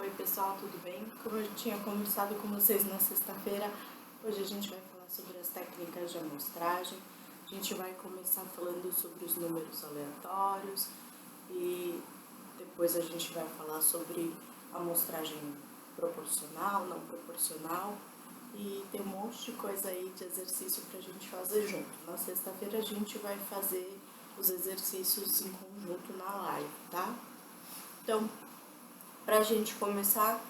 Oi pessoal, tudo bem? Como eu tinha conversado com vocês na sexta-feira, hoje a gente vai falar sobre as técnicas de amostragem. A gente vai começar falando sobre os números aleatórios e depois a gente vai falar sobre amostragem proporcional, não proporcional, e tem um monte de coisa aí de exercício pra gente fazer junto. Na sexta-feira a gente vai fazer os exercícios em conjunto na live, tá? Então, pra gente começar,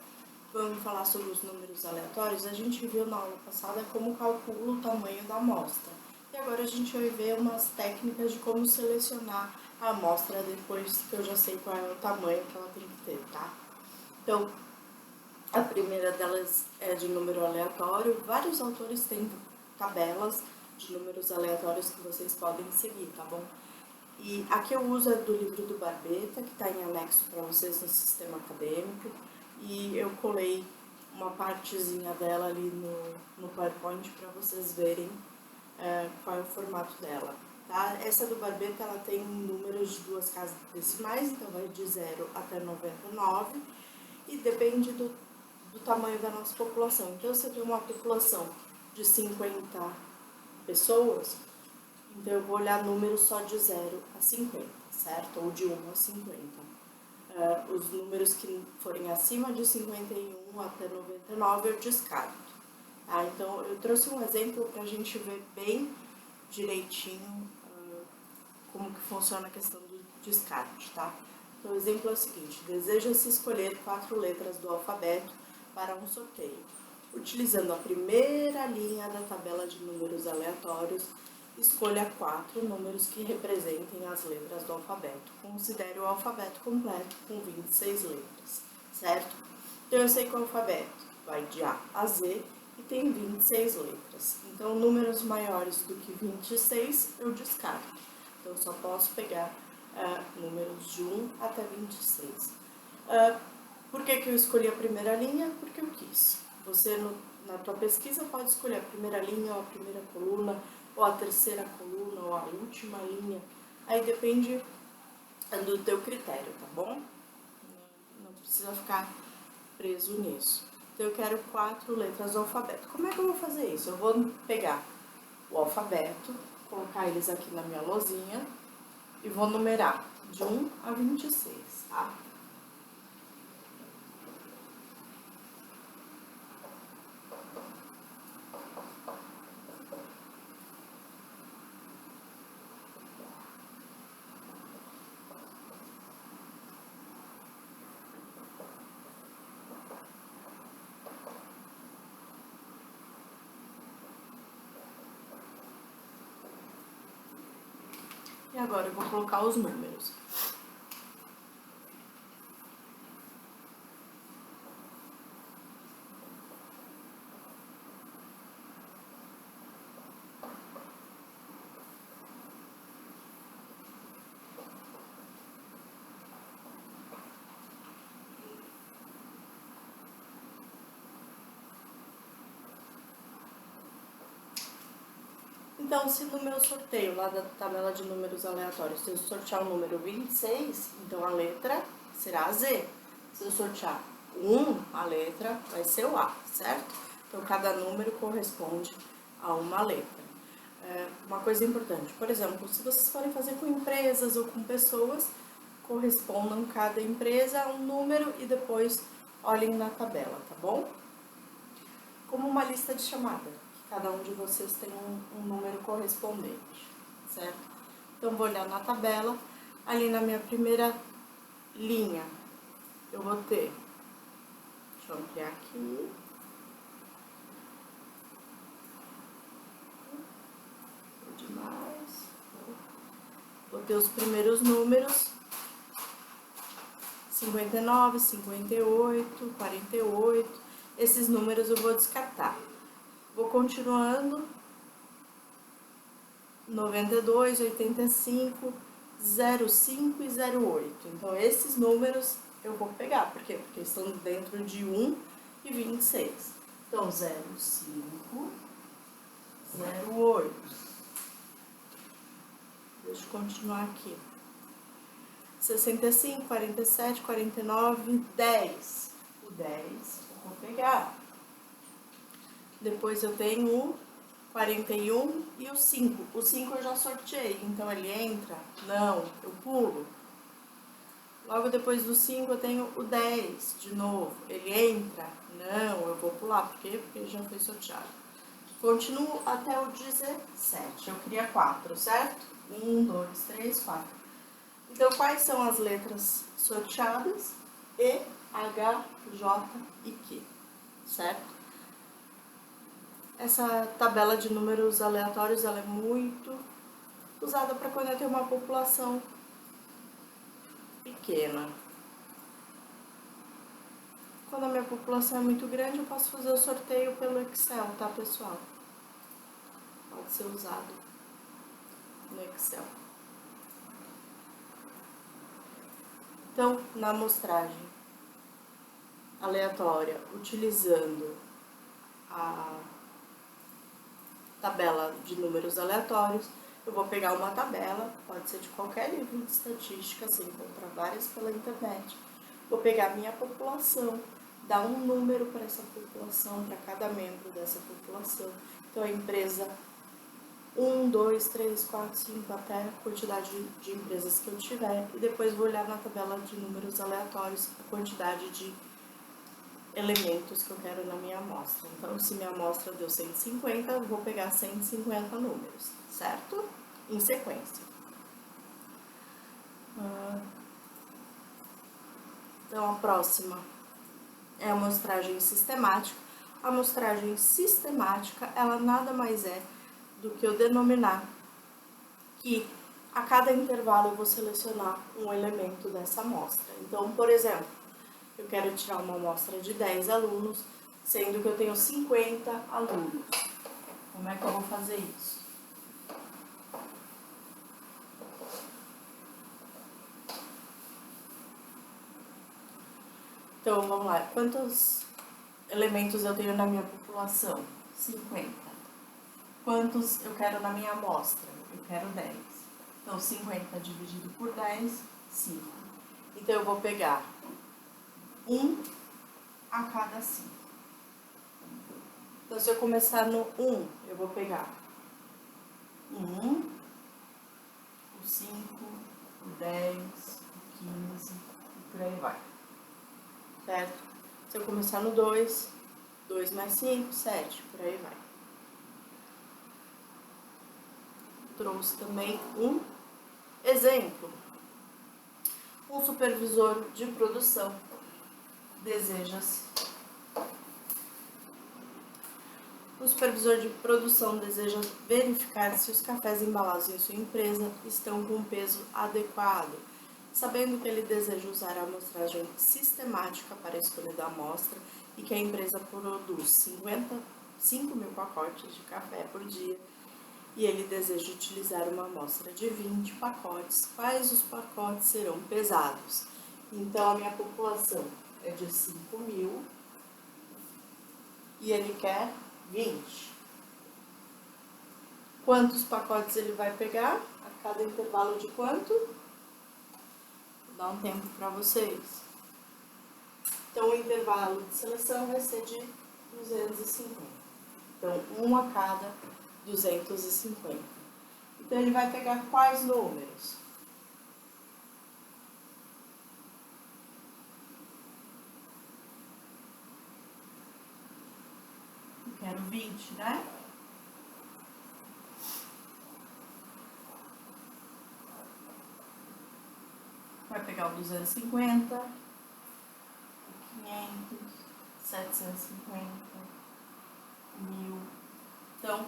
vamos falar sobre os números aleatórios. A gente viu na aula passada como calcula o tamanho da amostra. E agora a gente vai ver umas técnicas de como selecionar a amostra depois que eu já sei qual é o tamanho que ela tem que ter, tá? Então, a primeira delas é de número aleatório. Vários autores têm tabelas de números aleatórios que vocês podem seguir, tá bom? E aqui eu uso a do livro do Barbeta, que está em anexo para vocês no sistema acadêmico. E eu colei uma partezinha dela ali no PowerPoint para vocês verem qual é o formato dela. Tá? Essa do Barbeta ela tem números de duas casas decimais, então vai de 0 até 99. E depende do tamanho da nossa população. Então, se eu tenho uma população de 50 pessoas, então eu vou olhar números só de 0 a 50, certo? Ou de 1 a 50. Os números que forem acima de 51 até 99 eu descarto. Tá? Então, eu trouxe um exemplo para a gente ver bem direitinho como que funciona a questão do descarte, tá? Então, o exemplo é o seguinte: deseja-se escolher 4 letras do alfabeto para um sorteio. Utilizando a primeira linha da tabela de números aleatórios, escolha 4 números que representem as letras do alfabeto. Considere o alfabeto completo com 26 letras, certo? Então, eu sei que o alfabeto vai de A a Z e tem 26 letras. Então, números maiores do que 26 eu descarto. Então, eu só posso pegar números de 1 até 26. Por que eu escolhi a primeira linha? Porque eu quis. Você, na tua pesquisa, pode escolher a primeira linha, ou a primeira coluna, ou a terceira coluna, ou a última linha. Aí depende do teu critério, tá bom? Não precisa ficar preso nisso. Então, eu quero 4 letras do alfabeto. Como é que eu vou fazer isso? Eu vou pegar o alfabeto, colocar eles aqui na minha lousinha e vou numerar de 1 a 26, tá? E agora eu vou colocar os números. Então, se no meu sorteio, lá da tabela de números aleatórios, se eu sortear o número 26, então a letra será a Z. Se eu sortear 1, a letra vai ser o A, certo? Então, cada número corresponde a uma letra. Uma coisa importante, por exemplo, se vocês forem fazer com empresas ou com pessoas, correspondam cada empresa a um número e depois olhem na tabela, tá bom? Como uma lista de chamada. Cada um de vocês tem um número correspondente, certo? Então, vou olhar na tabela, ali na minha primeira linha, eu vou ter, deixa eu ampliar aqui, demais, vou ter os primeiros números, 59, 58, 48, esses números eu vou descartar. Vou continuando, 92, 85, 05 e 08. Então, esses números eu vou pegar. Por quê? Porque estão dentro de 1 e 26. Então, 05, 08. Deixa eu continuar aqui. 65, 47, 49, 10. O 10, vou pegar. Depois eu tenho o 41 e o 5. O 5 eu já sorteei, então ele entra? Não, eu pulo. Logo depois do 5 eu tenho o 10 de novo. Ele entra? Não, eu vou pular. Por quê? Porque ele já foi sorteado. Continuo até o 17. Eu queria 4, certo? 1, 2, 3, 4. Então, quais são as letras sorteadas? E, H, J e Q, certo? Essa tabela de números aleatórios, ela é muito usada para quando eu tenho uma população pequena. Quando a minha população é muito grande, eu posso fazer o sorteio pelo Excel, tá, pessoal? Pode ser usado no Excel. Então, na amostragem aleatória, utilizando a tabela de números aleatórios, eu vou pegar uma tabela, pode ser de qualquer livro de estatística, você encontra várias pela internet. Vou pegar a minha população, dar um número para essa população, para cada membro dessa população. Então, a empresa 1, 2, 3, 4, 5, até a quantidade de empresas que eu tiver. E depois vou olhar na tabela de números aleatórios a quantidade de elementos que eu quero na minha amostra. Então, se minha amostra deu 150, eu vou pegar 150 números, certo? Em sequência. Então, a próxima é a amostragem sistemática. A amostragem sistemática, ela nada mais é do que eu denominar que a cada intervalo eu vou selecionar um elemento dessa amostra. Então, por exemplo, eu quero tirar uma amostra de 10 alunos, sendo que eu tenho 50 alunos. Como é que eu vou fazer isso? Então, vamos lá. Quantos elementos eu tenho na minha população? 50. Quantos eu quero na minha amostra? Eu quero 10. Então, 50 dividido por 10, 5. Então, eu vou pegar 1 a cada 5. Então, se eu começar no 1, eu vou pegar 1, o 5, o 10, o 15 e por aí vai. Certo? Se eu começar no 2, 2 mais 5, 7, por aí vai. Trouxe também um exemplo. Um supervisor de produção O supervisor de produção deseja verificar se os cafés embalados em sua empresa estão com um peso adequado. Sabendo que ele deseja usar a amostragem sistemática para a escolha da amostra e que a empresa produz 5 mil pacotes de café por dia e ele deseja utilizar uma amostra de 20 pacotes, quais os pacotes serão pesados? Então, a minha população é de 5 mil e ele quer 20. Quantos pacotes ele vai pegar? A cada intervalo de quanto? Vou dar um tempo para vocês. Então, o intervalo de seleção vai ser de 250. Então, 1 a cada 250. Então, ele vai pegar quais números? Eu quero 20, né? Vai pegar o 250, o 500, 750, 1000. Então,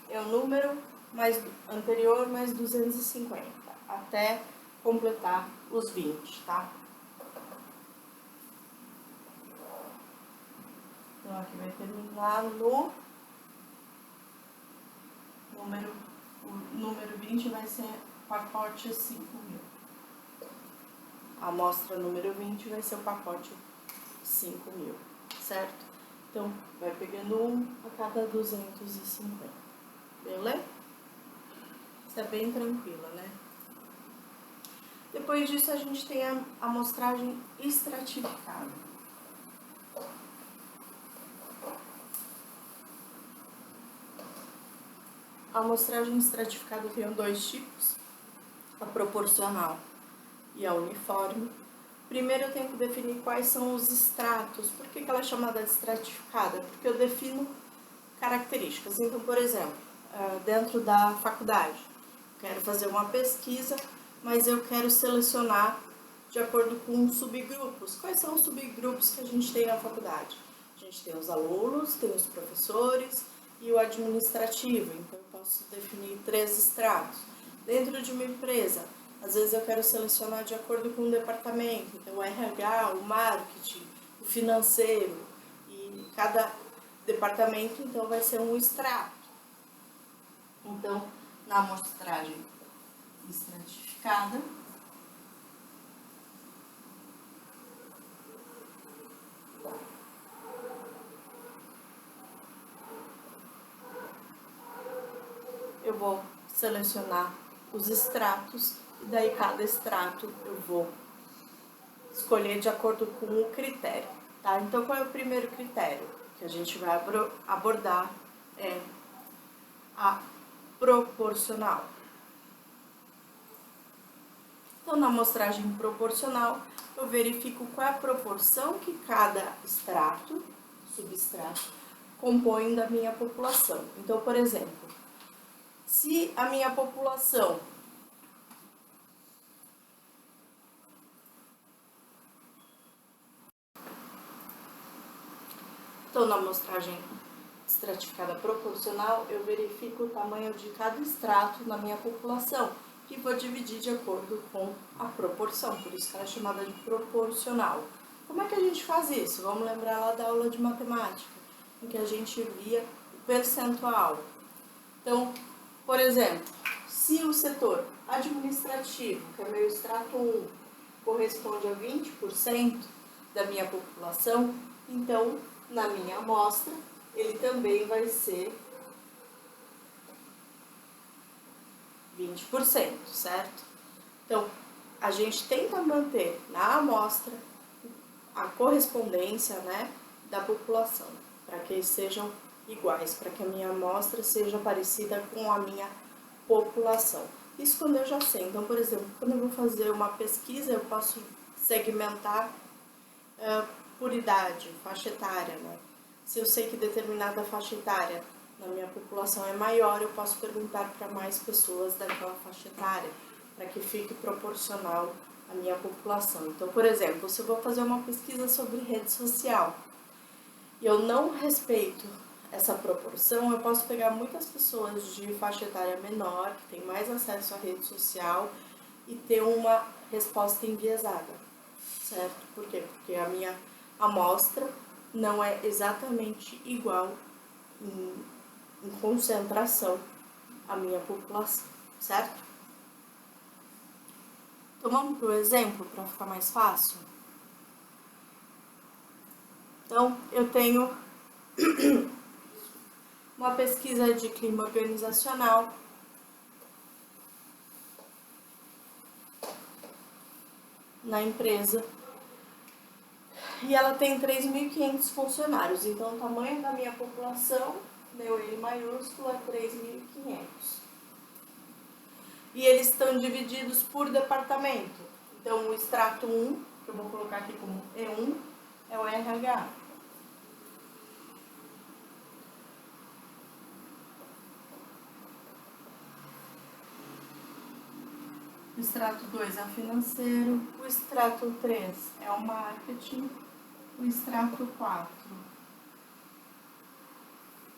é o número mais anterior mais 250, até completar os 20, tá? Então, aqui vai terminar no número, o número 20 vai ser pacote 5 mil. A amostra número 20 vai ser o pacote 5 mil, certo? Então, vai pegando um a cada 250, beleza? Isso é bem tranquila, né? Depois disso, a gente tem a amostragem estratificada. A amostragem estratificada tem dois tipos, a proporcional e a uniforme. Primeiro eu tenho que definir quais são os estratos. Por que ela é chamada de estratificada? Porque eu defino características. Então, por exemplo, dentro da faculdade, quero fazer uma pesquisa, mas eu quero selecionar de acordo com subgrupos. Quais são os subgrupos que a gente tem na faculdade? A gente tem os alunos, tem os professores e o administrativo. Então, eu posso definir 3 estratos. Dentro de uma empresa, às vezes eu quero selecionar de acordo com o departamento. Então, o RH, o marketing, o financeiro. E cada departamento, então, vai ser um extrato. Então, na amostragem estratificada, eu vou selecionar os extratos e daí cada extrato eu vou escolher de acordo com o critério, tá? Então, qual é o primeiro critério que a gente vai abordar? É a proporcional. Então, na amostragem proporcional, eu verifico qual é a proporção que cada extrato, substrato, compõe da minha população. Então, por exemplo, se a minha população Então, na amostragem estratificada proporcional, eu verifico o tamanho de cada extrato na minha população e vou dividir de acordo com a proporção, por isso que ela é chamada de proporcional. Como é que a gente faz isso? Vamos lembrar lá da aula de matemática, em que a gente via o percentual. Então, por exemplo, se o setor administrativo, que é meu extrato 1, corresponde a 20% da minha população, então, na minha amostra, ele também vai ser 20%, certo? Então, a gente tenta manter na amostra a correspondência, né, da população, para que eles sejam iguais, para que a minha amostra seja parecida com a minha população. Isso quando eu já sei. Então, por exemplo, quando eu vou fazer uma pesquisa, eu posso segmentar por idade, faixa etária, né? Se eu sei que determinada faixa etária na minha população é maior, eu posso perguntar para mais pessoas daquela faixa etária, para que fique proporcional à minha população. Então, por exemplo, se eu vou fazer uma pesquisa sobre rede social e eu não respeito essa proporção, eu posso pegar muitas pessoas de faixa etária menor, que têm mais acesso à rede social, e ter uma resposta enviesada, certo? Por quê? Porque a minha amostra não é exatamente igual em concentração à minha população, certo? Então vamos para o exemplo para ficar mais fácil? Então, eu tenho uma pesquisa de clima organizacional na empresa e ela tem 3.500 funcionários, então o tamanho da minha população, meu N maiúsculo, é 3.500. E eles estão divididos por departamento. Então, o extrato 1, que eu vou colocar aqui como E1, é o RH. O extrato 2 é o financeiro, o extrato 3 é o marketing, o extrato 4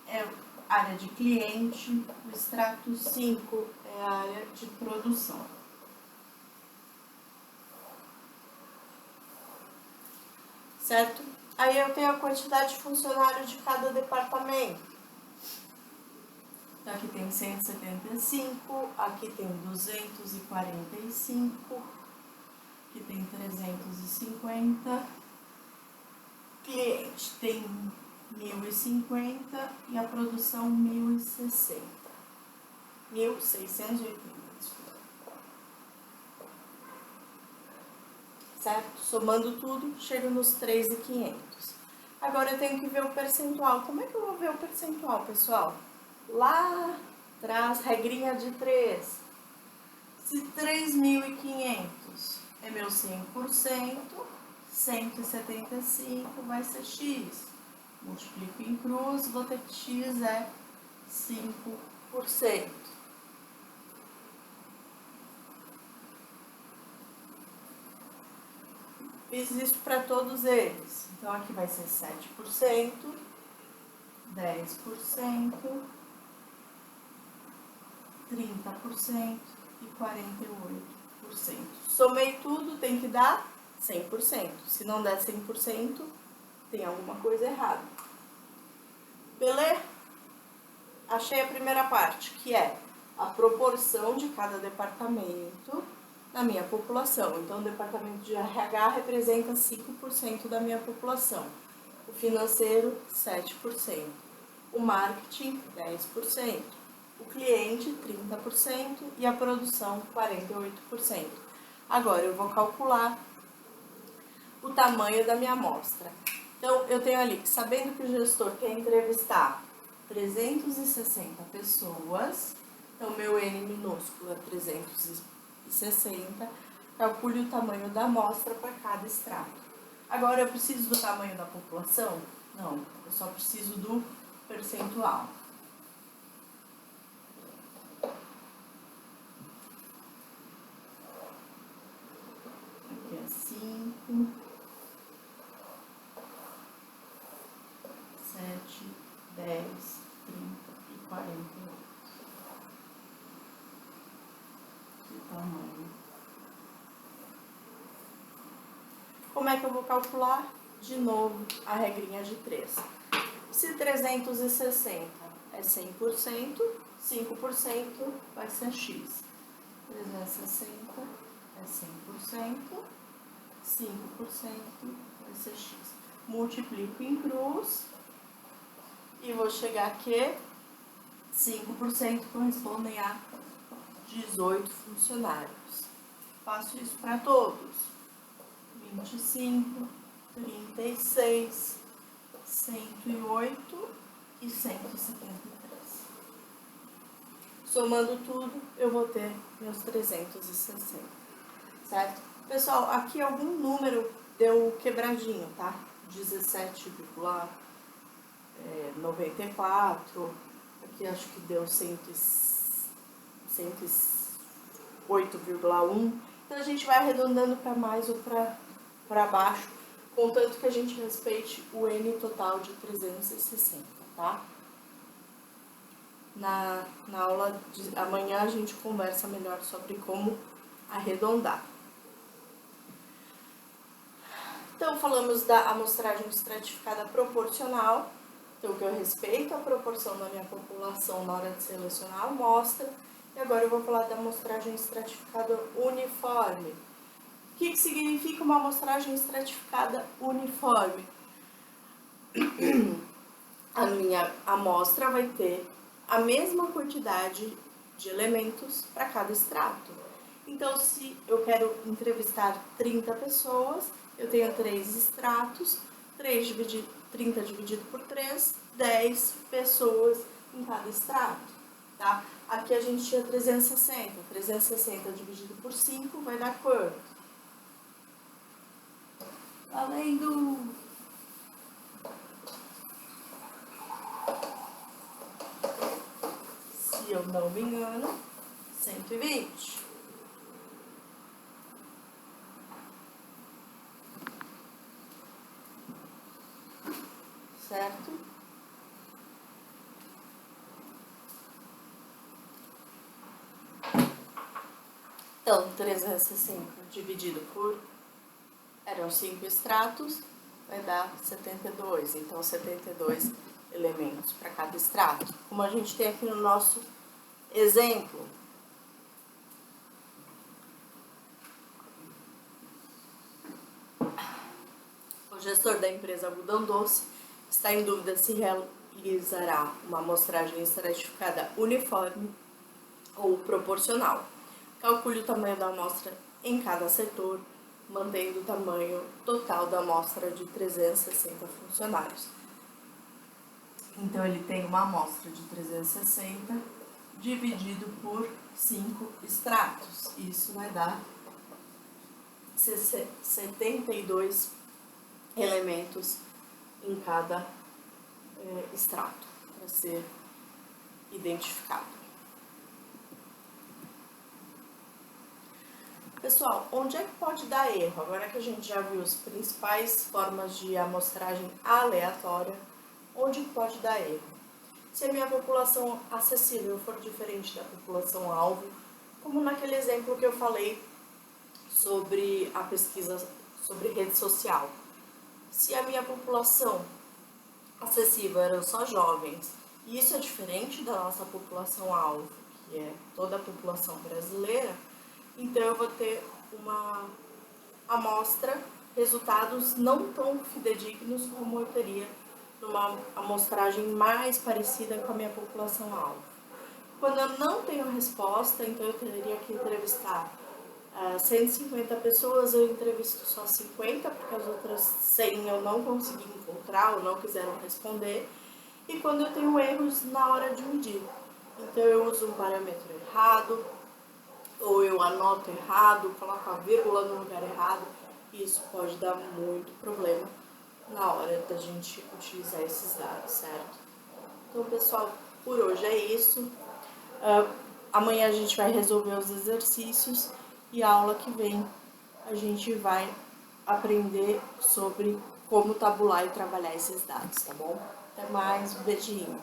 é a área de cliente, o extrato 5 é a área de produção. Certo? Aí eu tenho a quantidade de funcionários de cada departamento. Então, aqui tem 175, aqui tem 245, aqui tem 350, cliente tem 1.050 e a produção 1.060. 1.680, desculpa. Certo? Somando tudo, chego nos 3.500. Agora eu tenho que ver o percentual. Como é que eu vou ver o percentual, pessoal? Lá traz regrinha de 3. Se 3.500 é meu 100%, 175 vai ser x. Multiplico em cruz, vou ter que x é 5%. Fiz isso para todos eles. Então, aqui vai ser 7%, 10%, 30% e 48%. Somei tudo, tem que dar 100%. Se não der 100%, tem alguma coisa errada. Beleza? Achei a primeira parte, que é a proporção de cada departamento na minha população. Então, o departamento de RH representa 5% da minha população. O financeiro, 7%. O marketing, 10%. O cliente, 30%. E a produção, 48%. Agora, eu vou calcular o tamanho da minha amostra. Então, eu tenho ali, sabendo que o gestor quer entrevistar 360 pessoas, então, meu N minúsculo é 360, calcule o tamanho da amostra para cada extrato. Agora, eu preciso do tamanho da população? Não, eu só preciso do percentual. Aqui é 5, 7, 10, 30 e 48. Tamanho. Como é que eu vou calcular? De novo, a regrinha de 3. Se 360 é 100%, 5% vai ser x. 360 é 100%, 5% vai ser x. Multiplico em cruz e vou chegar aqui, 5% correspondem a 18 funcionários. Faço isso para todos. 25, 36, 108 e 173. Somando tudo, eu vou ter meus 360, certo? Pessoal, aqui algum número deu quebradinho, tá? 17,94, aqui acho que deu 108,1. Então, a gente vai arredondando para mais ou para baixo, contanto que a gente respeite o N total de 360, tá? Na aula de amanhã a gente conversa melhor sobre como arredondar. Então, falamos da amostragem estratificada proporcional, então que eu respeito a proporção da minha população na hora de selecionar a amostra. E agora eu vou falar da amostragem estratificada uniforme. O que significa uma amostragem estratificada uniforme? A minha amostra vai ter a mesma quantidade de elementos para cada extrato. Então, se eu quero entrevistar 30 pessoas, eu tenho 3 extratos, 30 dividido por 3, 10 pessoas em cada extrato, tá? Aqui a gente tinha 360, 360 dividido por 5 vai dar quanto? Valendo! Se eu não me engano, 120. Certo? Então, 360 dividido por, eram 5 extratos, vai dar 72. Então, 72 elementos para cada extrato. Como a gente tem aqui no nosso exemplo. O gestor da empresa Algodão Doce está em dúvida se realizará uma amostragem estratificada uniforme ou proporcional. Calcule o tamanho da amostra em cada setor, mantendo o tamanho total da amostra de 360 funcionários. Então, ele tem uma amostra de 360 dividido por 5 extratos. Isso vai dar 72 elementos em cada extrato para ser identificado. Pessoal, onde é que pode dar erro? Agora que a gente já viu as principais formas de amostragem aleatória, onde pode dar erro? Se a minha população acessível for diferente da população alvo, como naquele exemplo que eu falei sobre a pesquisa sobre rede social. Se a minha população acessível eram só jovens, e isso é diferente da nossa população alvo, que é toda a população brasileira, então eu vou ter uma amostra, resultados não tão fidedignos como eu teria numa amostragem mais parecida com a minha população alvo. Quando eu não tenho resposta, então eu teria que entrevistar 150 pessoas, eu entrevisto só 50, porque as outras 100 eu não consegui encontrar ou não quiseram responder. E quando eu tenho erros na hora de medir, então eu uso um parâmetro errado, ou eu anoto errado, coloco a vírgula no lugar errado, e isso pode dar muito problema na hora da gente utilizar esses dados, certo? Então, pessoal, por hoje é isso. Amanhã a gente vai resolver os exercícios e a aula que vem a gente vai aprender sobre como tabular e trabalhar esses dados, tá bom? Até mais, um beijinho!